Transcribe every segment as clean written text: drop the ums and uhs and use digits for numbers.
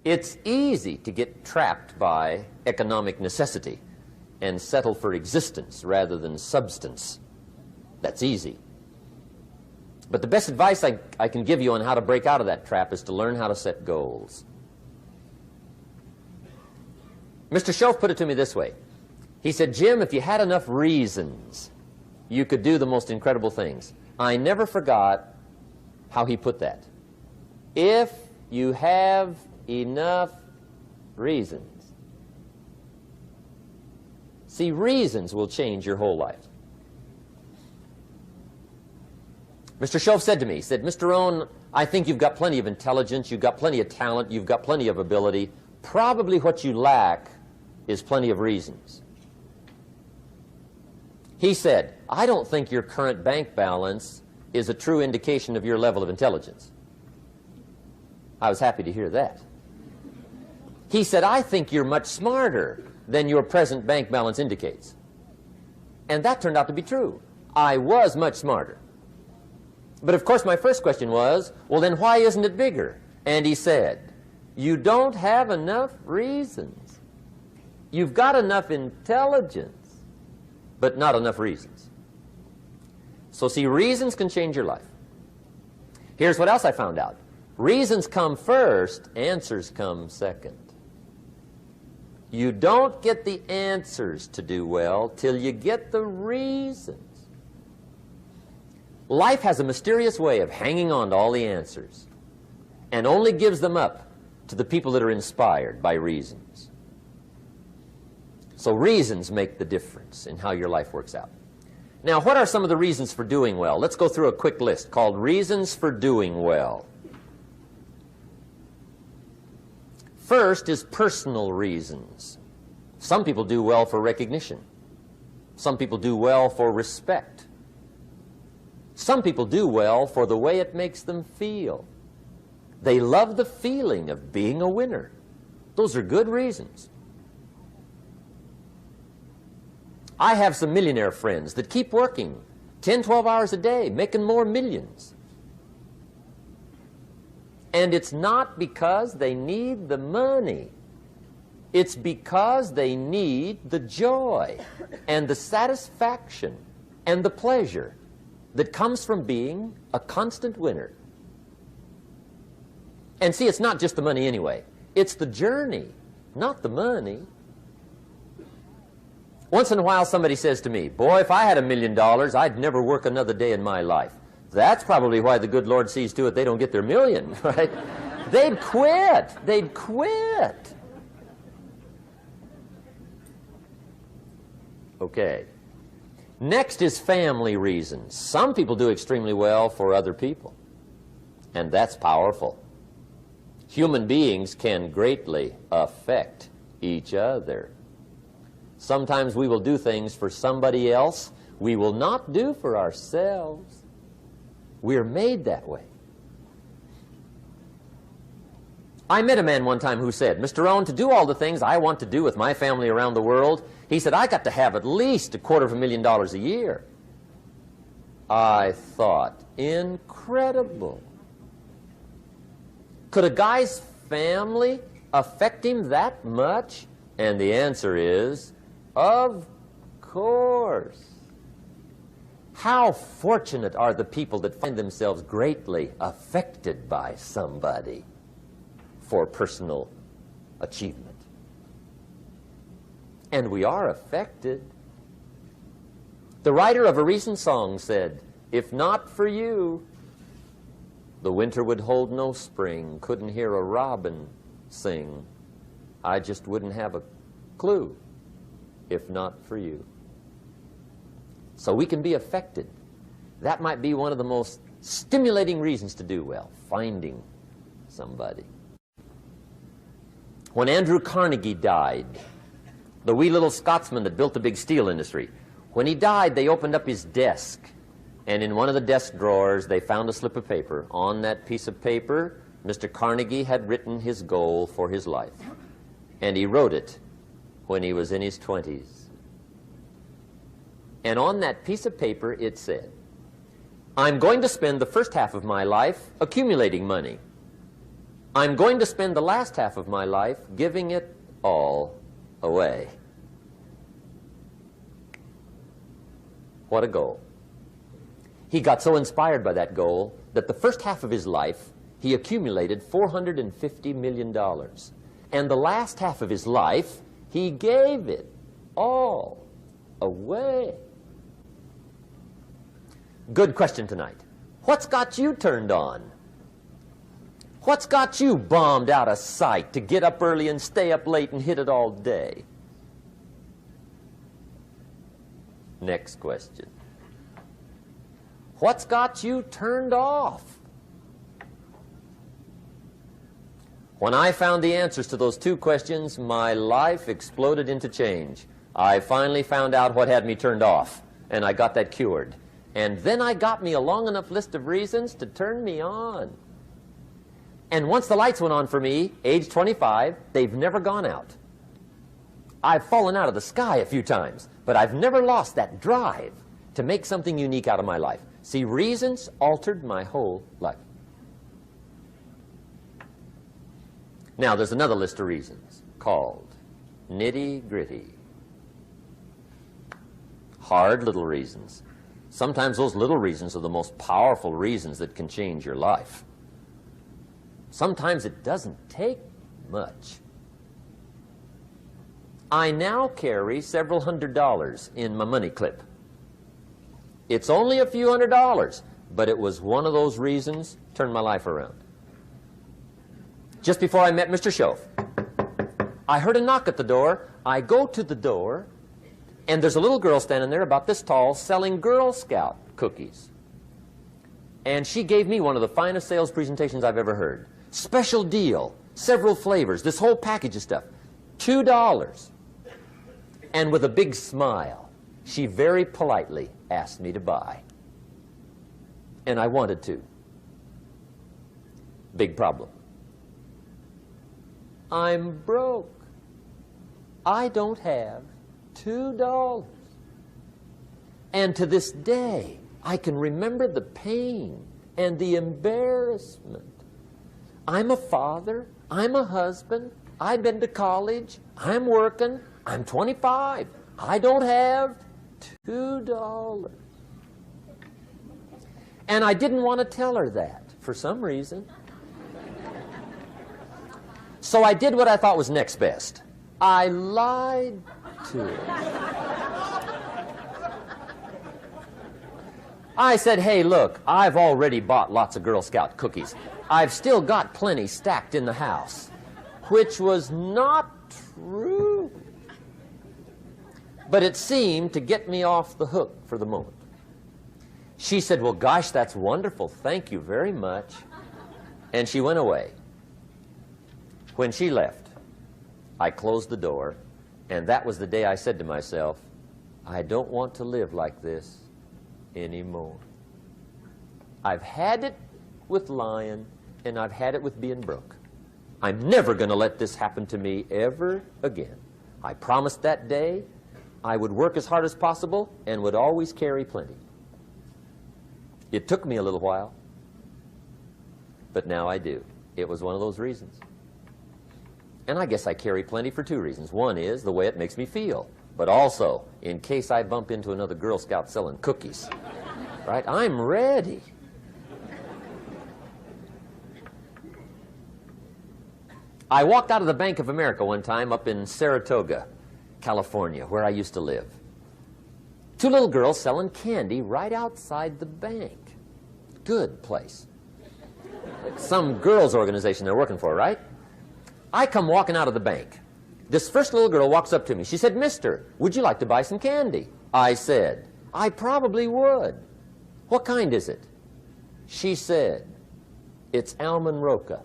It's easy to get trapped by economic necessity and settle for existence rather than substance. That's easy. But the best advice I can give you on how to break out of that trap is to learn how to set goals. Mr. Shoaff put it to me this way. He said, Jim, if you had enough reasons, you could do the most incredible things. I never forgot how he put that. If you have enough reasons. See, reasons will change your whole life. Mr. Shoaff said to me, he said, Mr. Rohn, I think you've got plenty of intelligence, you've got plenty of talent, you've got plenty of ability. Probably what you lack is plenty of reasons. He said, I don't think your current bank balance is a true indication of your level of intelligence. I was happy to hear that. He said, I think you're much smarter than your present bank balance indicates. And that turned out to be true. I was much smarter. But of course my first question was, well then why isn't it bigger? And he said, you don't have enough reasons. You've got enough intelligence, but not enough reasons. So see, reasons can change your life. Here's what else I found out. Reasons come first, answers come second. You don't get the answers to do well till you get the reasons. Life has a mysterious way of hanging on to all the answers and only gives them up to the people that are inspired by reasons. So reasons make the difference in how your life works out. Now, what are some of the reasons for doing well? Let's go through a quick list called Reasons for Doing Well. First is personal reasons. Some people do well for recognition. Some people do well for respect. Some people do well for the way it makes them feel. They love the feeling of being a winner. Those are good reasons. I have some millionaire friends that keep working 10, 12 hours a day, making more millions. And it's not because they need the money. It's because they need the joy and the satisfaction and the pleasure that comes from being a constant winner. And see, it's not just the money anyway. It's the journey, not the money. Once in a while somebody says to me, boy, if I had $1 million, I'd never work another day in my life. That's probably why the good Lord sees to it they don't get their million, right? They'd quit. They'd quit. Okay. Next is family reasons. Some people do extremely well for other people, and that's powerful. Human beings can greatly affect each other. Sometimes we will do things for somebody else we will not do for ourselves. We're made that way. I met a man one time who said, Mr. Rohn, to do all the things I want to do with my family around the world, he said, I got to have at least $250,000 a year. I thought, incredible. Could a guy's family affect him that much? And the answer is, of course. How fortunate are the people that find themselves greatly affected by somebody for personal achievement. And we are affected. The writer of a recent song said, if not for you, the winter would hold no spring, couldn't hear a robin sing. I just wouldn't have a clue if not for you. So we can be affected. That might be one of the most stimulating reasons to do well, finding somebody. When Andrew Carnegie died, the wee little Scotsman that built the big steel industry, when he died, they opened up his desk, and in one of the desk drawers, they found a slip of paper. On that piece of paper, Mr. Carnegie had written his goal for his life, and he wrote it when he was in his 20s. And on that piece of paper, it said, I'm going to spend the first half of my life accumulating money. I'm going to spend the last half of my life giving it all away. What a goal. He got so inspired by that goal that the first half of his life he accumulated $450 million. And the last half of his life he gave it all away. Good question tonight. What's got you turned on? What's got you bombed out of sight to get up early and stay up late and hit it all day? Next question. What's got you turned off? When I found the answers to those two questions, my life exploded into change. I finally found out what had me turned off, and I got that cured. And then I got me a long enough list of reasons to turn me on. And once the lights went on for me, age 25, they've never gone out. I've fallen out of the sky a few times, but I've never lost that drive to make something unique out of my life. See, reasons altered my whole life. Now, there's another list of reasons called nitty-gritty. Hard little reasons. Sometimes those little reasons are the most powerful reasons that can change your life. Sometimes it doesn't take much. I now carry several $100s in my money clip. It's only a few $100s, but it was one of those reasons turned my life around. Just before I met Mr. Shoaff, I heard a knock at the door. I go to the door, and there's a little girl standing there about this tall selling Girl Scout cookies. And she gave me one of the finest sales presentations I've ever heard. Special deal, several flavors, this whole package of stuff, $2. And with a big smile, she very politely asked me to buy. And I wanted to. Big problem. I'm broke. I don't have $2. And to this day, I can remember the pain and the embarrassment. I'm a father. I'm a husband. I've been to college. I'm working. I'm 25. I don't have $2. And I didn't want to tell her that for some reason. So I did what I thought was next best. I lied to her. I said, hey, look, I've already bought lots of Girl Scout cookies. I've still got plenty stacked in the house, which was not true. But it seemed to get me off the hook for the moment. She said, well, gosh, that's wonderful. Thank you very much. And she went away. When she left, I closed the door, and that was the day I said to myself, I don't want to live like this anymore. I've had it with lying, and I've had it with being broke. I'm never going to let this happen to me ever again. I promised that day I would work as hard as possible and would always carry plenty. It took me a little while, but now I do. It was one of those reasons. And I guess I carry plenty for two reasons. One is the way it makes me feel, but also in case I bump into another Girl Scout selling cookies. Right? I'm ready. I walked out of the Bank of America one time up in Saratoga, California, where I used to live. Two little girls selling candy right outside the bank. Good place. Some girls' organization they're working for, right? I come walking out of the bank. This first little girl walks up to me. She said, Mister, would you like to buy some candy? I said, I probably would. What kind is it? She said, it's Almond Roca.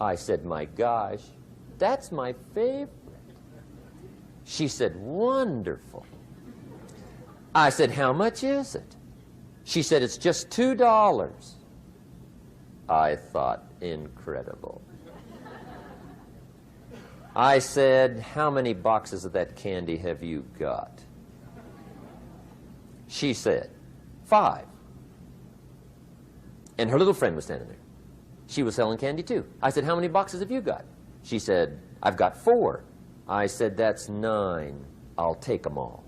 I said, my gosh, that's my favorite. She said, wonderful. I said, how much is it? She said, it's just $2. I thought, incredible. I said, how many boxes of that candy have you got? She said, 5. And her little friend was standing there. She was selling candy too. I said, how many boxes have you got? She said, I've got 4. I said, that's 9. I'll take them all.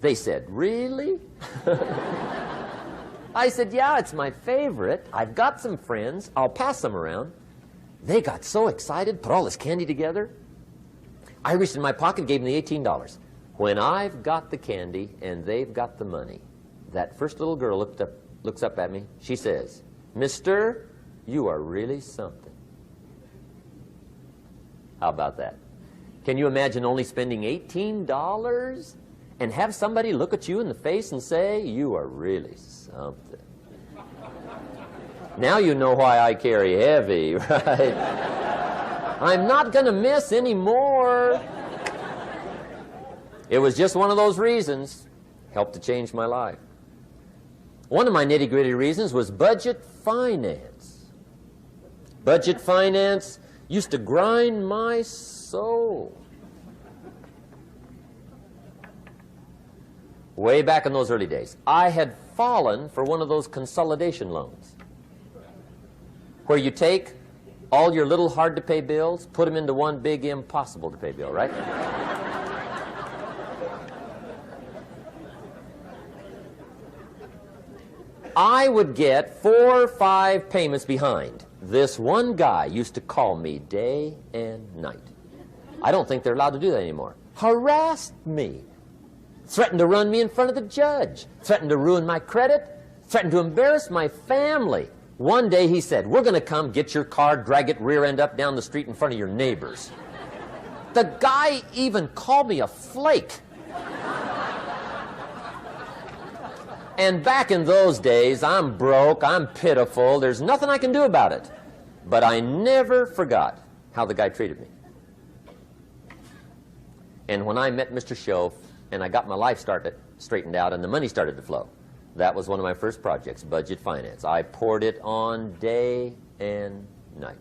They said, really? I said, yeah, it's my favorite. I've got some friends. I'll pass them around. They got so excited, put all this candy together. I reached in my pocket, gave them the $18. When I've got the candy and they've got the money, that first little girl looks up at me. She says, Mister, you are really something. How about that? Can you imagine only spending $18 and have somebody look at you in the face and say, you are really something? Now you know why I carry heavy, right? I'm not going to miss anymore. It was just one of those reasons. Helped to change my life. One of my nitty-gritty reasons was budget finance. Budget finance used to grind my soul. Way back in those early days, I had fallen for one of those consolidation loans where you take all your little hard-to-pay bills, put them into one big impossible-to-pay bill, right? I would get 4 or 5 payments behind. This one guy used to call me day and night. I don't think they're allowed to do that anymore. Harassed me. Threatened to run me in front of the judge. Threatened to ruin my credit. Threatened to embarrass my family. One day he said, we're going to come get your car, drag it rear end up down the street in front of your neighbors. The guy even called me a flake. And back in those days, I'm broke, I'm pitiful, there's nothing I can do about it. But I never forgot how the guy treated me. And when I met Mr. Shoaff and I got my life straightened out and the money started to flow, that was one of my first projects, budget finance. I poured it on day and night.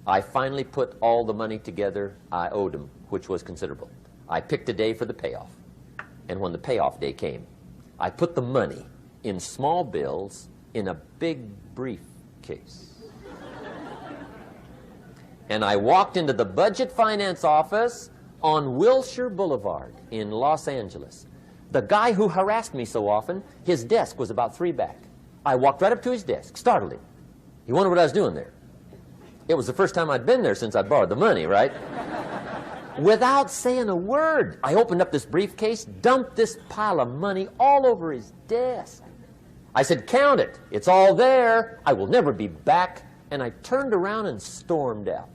I finally put all the money together I owed him, which was considerable. I picked a day for the payoff. And when the payoff day came, I put the money in small bills in a big briefcase. And I walked into the budget finance office on Wilshire Boulevard in Los Angeles. The guy who harassed me so often, his desk was about 3 back. I walked right up to his desk, startled him. He wondered what I was doing there. It was the first time I'd been there since I'd borrowed the money, right? Without saying a word, I opened up this briefcase, dumped this pile of money all over his desk. I said, count it. It's all there. I will never be back. And I turned around and stormed out.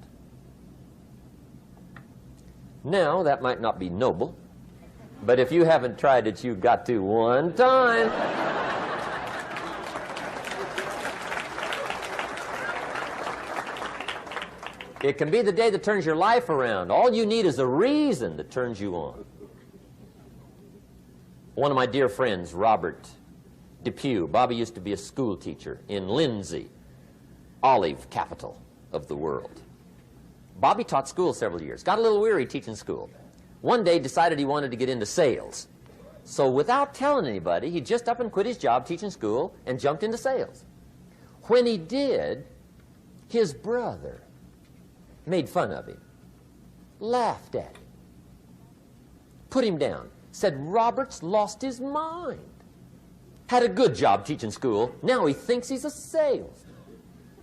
Now, that might not be noble, but if you haven't tried it, you've got to one time. It can be the day that turns your life around. All you need is a reason that turns you on. One of my dear friends, Robert Depew, Bobby used to be a school teacher in Lindsay, olive capital of the world. Bobby taught school several years, got a little weary teaching school. One day decided he wanted to get into sales. So without telling anybody, he just up and quit his job teaching school and jumped into sales. When he did, his brother made fun of him, laughed at him, put him down, said Robert's lost his mind. Had a good job teaching school, now he thinks he's a salesman.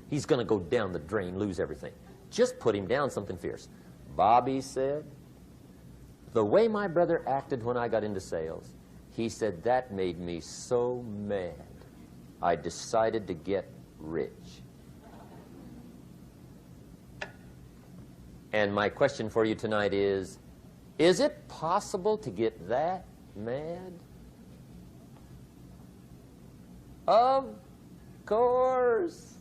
He's going to go down the drain, lose everything. Just put him down something fierce. Bobby said, the way my brother acted when I got into sales, he said that made me so mad, I decided to get rich. And my question for you tonight is it possible to get that mad? Of course.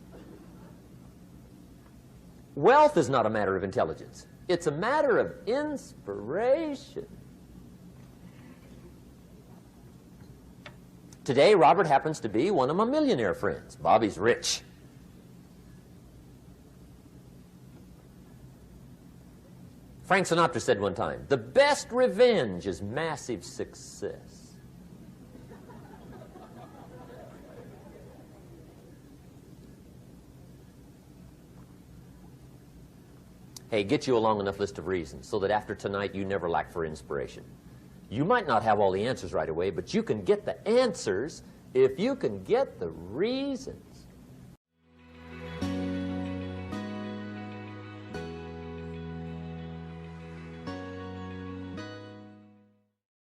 Wealth is not a matter of intelligence. It's a matter of inspiration. Today, Robert happens to be one of my millionaire friends. Bobby's rich. Frank Sinatra said one time, the best revenge is massive success. Hey, get you a long enough list of reasons so that after tonight you never lack for inspiration. You might not have all the answers right away, but you can get the answers if you can get the reasons.